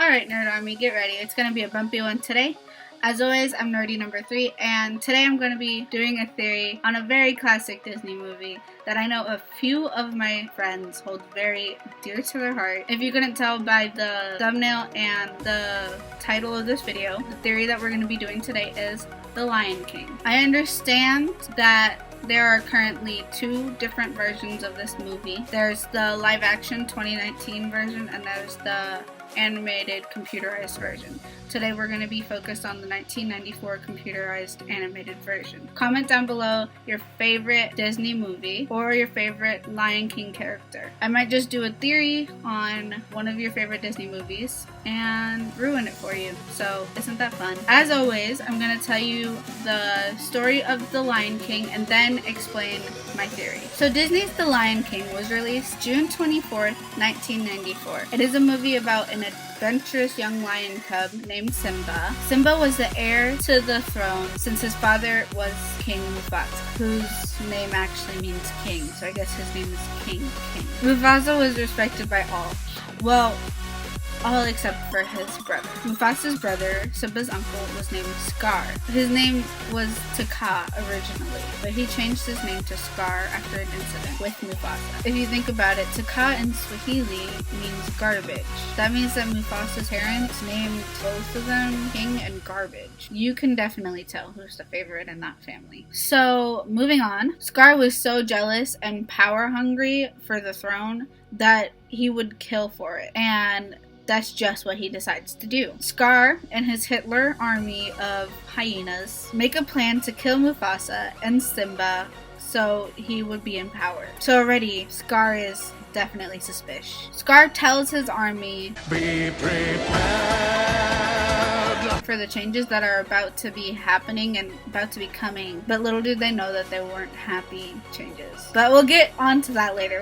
Alright, Nerd Army, get ready. It's going to be a bumpy one today. As always, I'm Nerdy number 3, and today I'm going to be doing a theory on a very classic Disney movie that I know a few of my friends hold very dear to their heart. If you couldn't tell by the thumbnail and the title of this video, the theory that we're going to be doing today is The Lion King. I understand that there are currently 2 different versions of this movie. There's the live-action 2019 version, and there's the animated computerized version. Today we're going to be focused on the 1994 computerized animated version. Comment down below your favorite Disney movie or your favorite Lion King character. I might just do a theory on one of your favorite Disney movies and ruin it for you. So isn't that fun? As always, I'm going to tell you the story of The Lion King and then explain my theory. So Disney's The Lion King was released June 24th, 1994. It is a movie about an adventurous young lion cub named Simba. Simba was the heir to the throne since his father was King Mufasa, whose name actually means king, so I guess his name is King. Mufasa was respected by all. Well, all except for his brother. Mufasa's brother, Simba's uncle, was named Scar. His name was Taka originally, but he changed his name to Scar after an incident with Mufasa. If you think about it, Taka in Swahili means garbage. That means that Mufasa's parents named both of them King and Garbage. You can definitely tell who's the favorite in that family. So, moving on, Scar was so jealous and power hungry for the throne that he would kill for it. And that's just what he decides to do. Scar and his Hitler army of hyenas make a plan to kill Mufasa and Simba so he would be in power. So already, Scar is definitely suspicious. Scar tells his army, "Be prepared for the changes that are about to be happening and about to be coming." But little did they know that they weren't happy changes. But we'll get on to that later.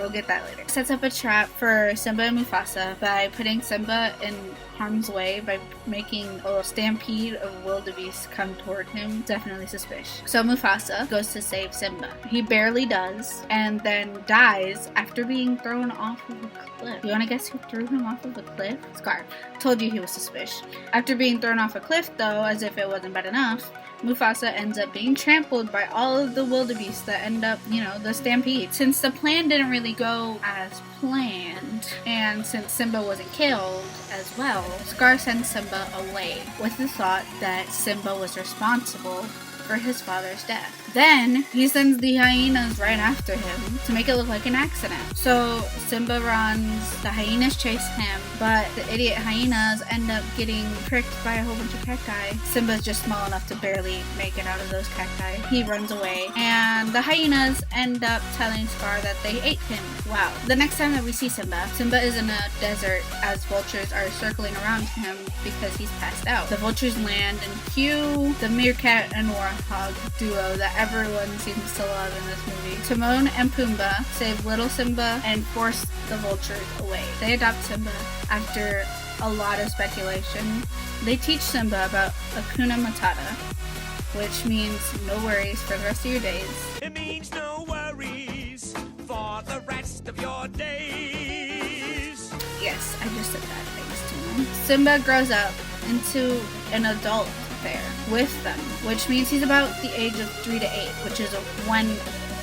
Sets up a trap for Simba and Mufasa by putting Simba in harm's way by making a stampede of wildebeest come toward him. Definitely suspicious. So Mufasa goes to save Simba. He barely does, and then dies after being thrown off of a cliff. You wanna guess who threw him off of a cliff? Scar. Told you he was suspicious. After being thrown off a cliff though, as if it wasn't bad enough, Mufasa ends up being trampled by all of the wildebeest that end up, the stampede. Since the plan didn't really go as planned, and since Simba wasn't killed as well, Scar sends Simba away with the thought that Simba was responsible for his father's death. Then he sends the hyenas right after him to make it look like an accident. So Simba runs, the hyenas chase him, but the idiot hyenas end up getting pricked by a whole bunch of cacti. Simba's just small enough to barely make it out of those cacti. He runs away, and the hyenas end up telling Scar that they ate him. Wow. The next time that we see Simba, Simba is in a desert as vultures are circling around him because he's passed out. The vultures land and cue the meerkat and warthog duo that everyone seems to love in this movie. Timon and Pumbaa save little Simba and force the vultures away. They adopt Simba after a lot of speculation. They teach Simba about Hakuna Matata, which means no worries for the rest of your days. It means no worries for the rest of your days. Yes, I just said that, thanks Timon. Simba grows up into an adult there with them, which means he's about the age of 3 to 8, which is when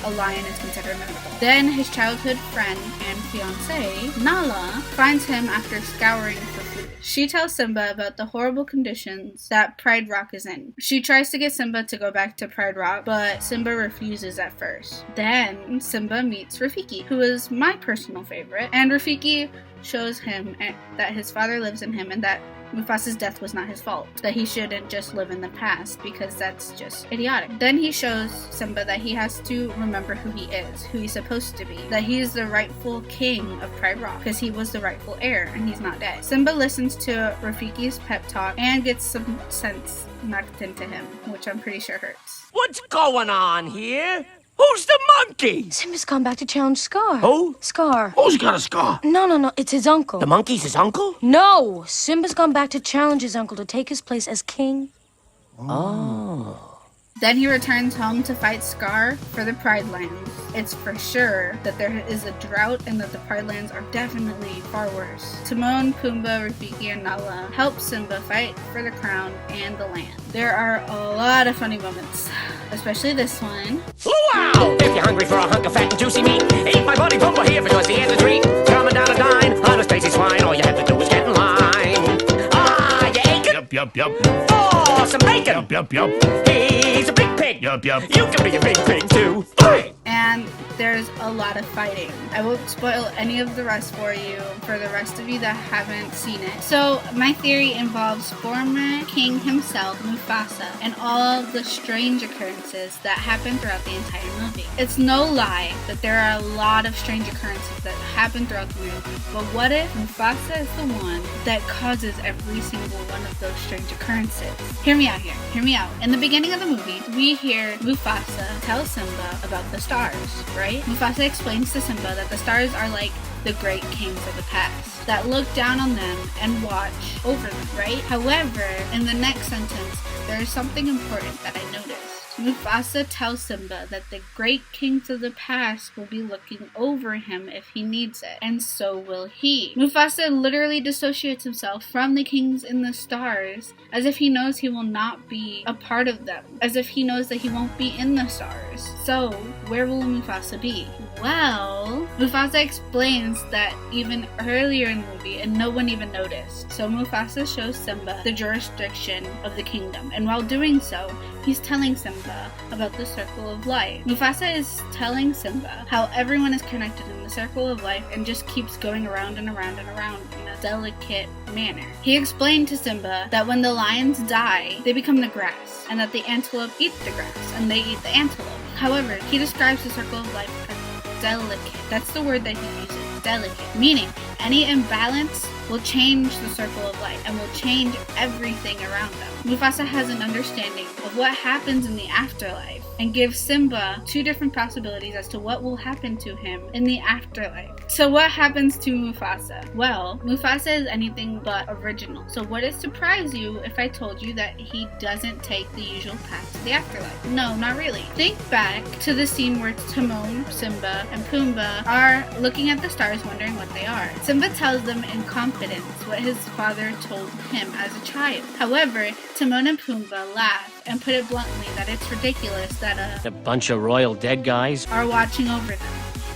a lion is considered an adult. Then his childhood friend and fiancée, Nala, finds him after scouring for food. She tells Simba about the horrible conditions that Pride Rock is in. She tries to get Simba to go back to Pride Rock, but Simba refuses at first. Then Simba meets Rafiki, who is my personal favorite, and Rafiki shows him that his father lives in him and that Mufasa's death was not his fault, that he shouldn't just live in the past because that's just idiotic. Then he shows Simba that he has to remember who he is, who he's supposed to be, that he is the rightful king of Pride Rock because he was the rightful heir and he's not dead. Simba listens to Rafiki's pep talk and gets some sense knocked into him, which I'm pretty sure hurts. What's going on here? Who's the monkey? Simba's gone back to challenge Scar. Who? Scar. Who's got a scar? No, it's his uncle. The monkey's his uncle? No! Simba's gone back to challenge his uncle to take his place as king. Oh. Then he returns home to fight Scar for the Pride Lands. It's for sure that there is a drought and that the Pride Lands are definitely far worse. Timon, Pumbaa, Rafiki, and Nala help Simba fight for the crown and the land. There are a lot of funny moments, especially this one. Wow! If you're hungry for a hunk of fat and juicy meat, eat my buddy Pumbaa here because he has a treat. Coming down a dine on a Stacy swine, all you have to do is get in line. Ah, you ain't good. Yup. For some bacon. Yup. He's a big pig. Yup. You can be a big pig too. Fine. And there's a lot of fighting. I won't spoil any of the rest for you, for the rest of you that haven't seen it. So my theory involves former king himself, Mufasa, and all the strange occurrences that happen throughout the entire movie. It's no lie that there are a lot of strange occurrences that happen throughout the movie, but what if Mufasa is the one that causes every single one of those strange occurrences? Hear me out here. Hear me out. In the beginning of the movie, we hear Mufasa tell Simba about the stars, right? Mufasa explains to Simba that the stars are like the great kings of the past that look down on them and watch over them, right? However, in the next sentence, there is something important that I noticed. Mufasa tells Simba that the great kings of the past will be looking over him if he needs it, and so will he. Mufasa literally dissociates himself from the kings in the stars, as if he knows he will not be a part of them, as if he knows that he won't be in the stars. So, where will Mufasa be? Well, Mufasa explains that even earlier in the movie, and no one even noticed. So Mufasa shows Simba the jurisdiction of the kingdom, and while doing so, he's telling Simba about the circle of life. Mufasa is telling Simba how everyone is connected in the circle of life and just keeps going around and around and around in a delicate manner. He explained to Simba that when the lions die, they become the grass, and that the antelope eat the grass, and they eat the antelope. However, he describes the circle of life as delicate. That's the word that he uses, delicate, meaning any imbalance will change the circle of life and will change everything around them. Mufasa has an understanding of what happens in the afterlife and gives Simba two different possibilities as to what will happen to him in the afterlife. So what happens to Mufasa? Well, Mufasa is anything but original. So would it surprise you if I told you that he doesn't take the usual path to the afterlife? No, not really. Think back to the scene where Timon, Simba, and Pumbaa are looking at the stars wondering what they are. Simba tells them in confidence what his father told him as a child. However, Timon and Pumbaa laugh and put it bluntly that it's ridiculous that A bunch of royal dead guys. are watching over them.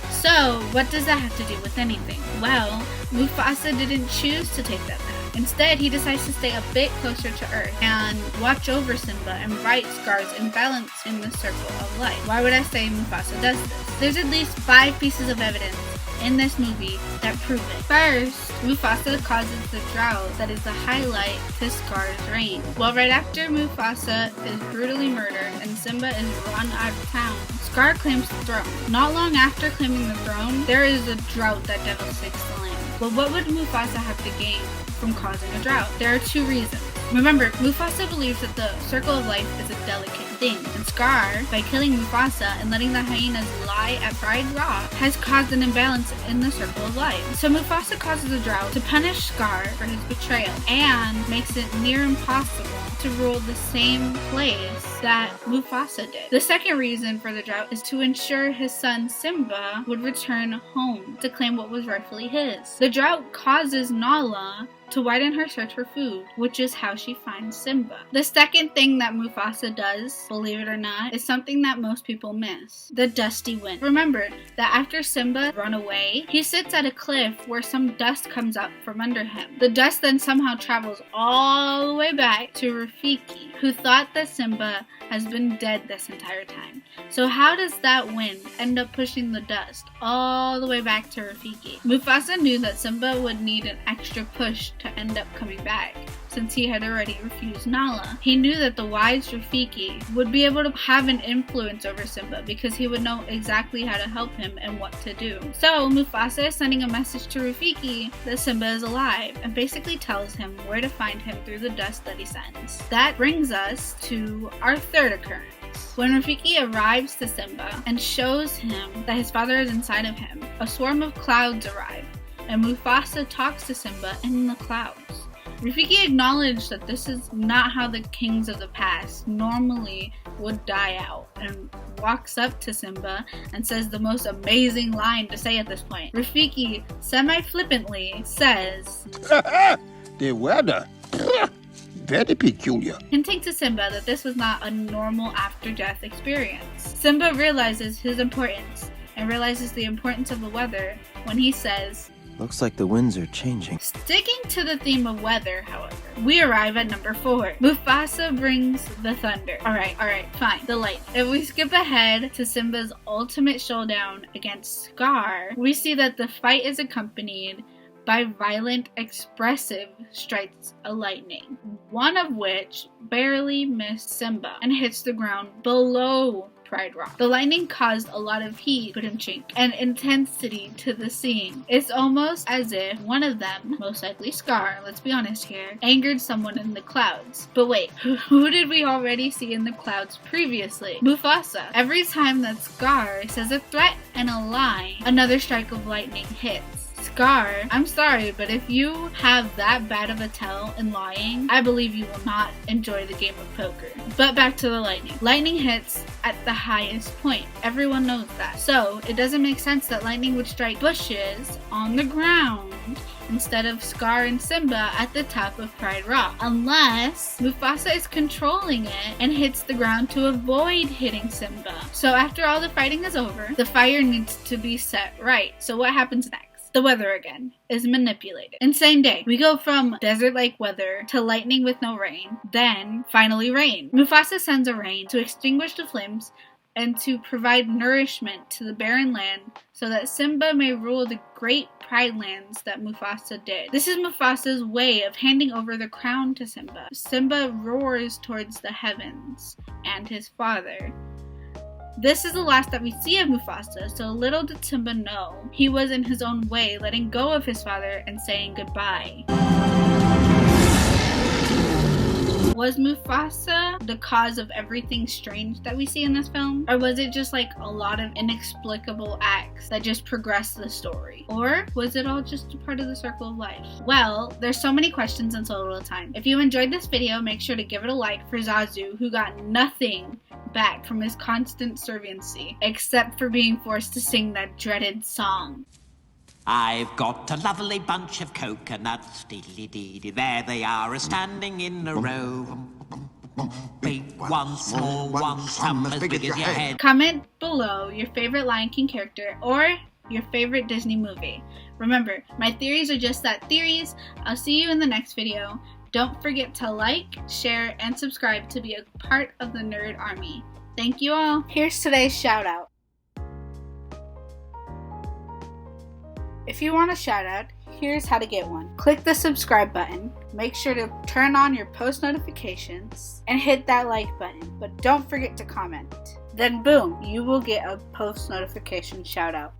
So, what does that have to do with anything? Well, Mufasa didn't choose to take that path. Instead, he decides to stay a bit closer to Earth and watch over Simba and right Scar's imbalance in the circle of life. Why would I say Mufasa does this? There's at least 5 pieces of evidence in this movie that prove it. First, Mufasa causes the drought that is the highlight to Scar's reign. Well, right after Mufasa is brutally murdered and Simba is run out of town, Scar claims the throne. Not long after claiming the throne, there is a drought that devastates the land. But what would Mufasa have to gain from causing a drought? There are 2 reasons. Remember, Mufasa believes that the circle of life is a delicate thing, and Scar, by killing Mufasa and letting the hyenas lie at Pride Rock, has caused an imbalance in the circle of life. So Mufasa causes a drought to punish Scar for his betrayal, and makes it near impossible to rule the same place that Mufasa did. The second reason for the drought is to ensure his son Simba would return home to claim what was rightfully his. The drought causes Nala to widen her search for food, which is how she finds Simba. The second thing that Mufasa does, believe it or not, is something that most people miss: the dusty wind. Remember that after Simba run away, he sits at a cliff where some dust comes up from under him. The dust then somehow travels all the way back to Rafiki, who thought that Simba has been dead this entire time. So how does that wind end up pushing the dust all the way back to Rafiki? Mufasa knew that Simba would need an extra push to end up coming back, since he had already refused Nala. He knew that the wise Rafiki would be able to have an influence over Simba because he would know exactly how to help him and what to do. So Mufasa is sending a message to Rafiki that Simba is alive and basically tells him where to find him through the dust that he sends. That brings us to our third occurrence. When Rafiki arrives to Simba and shows him that his father is inside of him, a swarm of clouds arrive, and Mufasa talks to Simba in the clouds. Rafiki acknowledged that this is not how the kings of the past normally would die out and walks up to Simba and says the most amazing line to say at this point. Rafiki semi-flippantly says, The weather, very peculiar. hinting to Simba that this was not a normal after-death experience. Simba realizes his importance and realizes the importance of the weather when he says, Looks like the winds are changing. Sticking to the theme of weather, however, we arrive at number 4. Mufasa brings the thunder. Alright, fine. The light. If we skip ahead to Simba's ultimate showdown against Scar, we see that the fight is accompanied by violent, expressive strikes of lightning, one of which barely missed Simba and hits the ground below Pride Rock. The lightning caused a lot of heat, and intensity to the scene. It's almost as if one of them, most likely Scar, let's be honest here, angered someone in the clouds. But wait, who did we already see in the clouds previously? Mufasa. Every time that Scar says a threat and a lie, another strike of lightning hits. Scar, I'm sorry, but if you have that bad of a tell in lying, I believe you will not enjoy the game of poker. But back to the lightning. Lightning hits at the highest point. Everyone knows that. So, it doesn't make sense that lightning would strike bushes on the ground instead of Scar and Simba at the top of Pride Rock, unless Mufasa is controlling it and hits the ground to avoid hitting Simba. So after all the fighting is over, the fire needs to be set right. So what happens next? The weather again is manipulated. Insane day. We go from desert-like weather to lightning with no rain, then finally rain. Mufasa sends a rain to extinguish the flames and to provide nourishment to the barren land so that Simba may rule the great pride lands that Mufasa did. This is Mufasa's way of handing over the crown to Simba. Simba roars towards the heavens and his father. This is the last that we see of Mufasa, so little did Simba know he was in his own way letting go of his father and saying goodbye. Was Mufasa the cause of everything strange that we see in this film? Or was it just like a lot of inexplicable acts that just progressed the story? Or was it all just a part of the circle of life? Well, there's so many questions in so little time. If you enjoyed this video, make sure to give it a like for Zazu, who got nothing back from his constant serviency, except for being forced to sing that dreaded song. I've got a lovely bunch of coconuts, diddly-dee-dee, there they are, standing in a row. Big one, small one, some as big as your head. Comment below your favorite Lion King character or your favorite Disney movie. Remember, my theories are just that, theories. I'll see you in the next video. Don't forget to like, share, and subscribe to be a part of the Nerd Army. Thank you all. Here's today's shout out. If you want a shout out, here's how to get one. Click the subscribe button, make sure to turn on your post notifications, and hit that like button. But don't forget to comment. Then boom, you will get a post notification shout out.